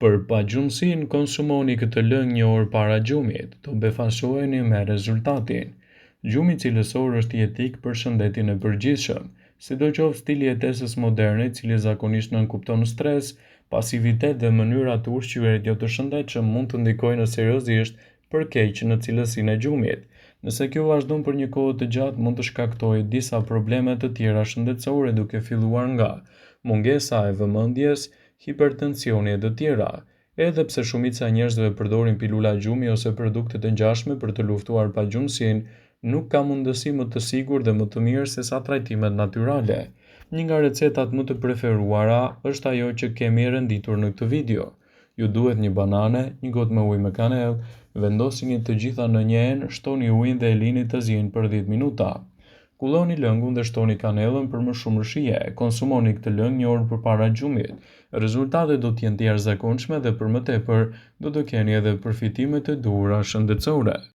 Për pagjumësinë, konsumoni këtë lëng një orë para gjumit, të befasueni me rezultatin. Gjumi cilësor është jetik për shëndetin e përgjithshëm, sidoqoftë stili i jetesës moderne, i cili zakonisht nënkupton stres, pasivitet dhe mënyra të ushqyerit jo të shëndetshëm mund të ndikojnë seriozisht për keq në cilësinë e gjumit. Nëse kjo vazhdon për një kohë të gjatë, mund të shkaktojë disa probleme të tjera shëndetësore, duke filluar nga mungesa e vëmendjes, hipertensioni e të tjera. Edhe pse shumica e njerëzve përdorin pilula gjumi ose produkte të ngjashme për të luftuar pagjumësinë, nuk ka mundësi më të sigurt dhe më të mirë se sa trajtimet natyrale. Një nga recetat më të preferuara është ajo që kemi renditur në këtë video. Ju duhet një banane, një gotë me ujë me kanellë, vendosini të gjitha në një enë, shtoni ujin dhe e lini të ziejnë për 10 minuta. Kulloni lëngun dhe shtoni kanellën për më shumë shije. Konsumoni këtë lëng një orë përpara gjumit. Rezultatet do të jenë të jashtëzakonshme dhe për më tepër do të keni edhe përfitime të duhura shëndetësore.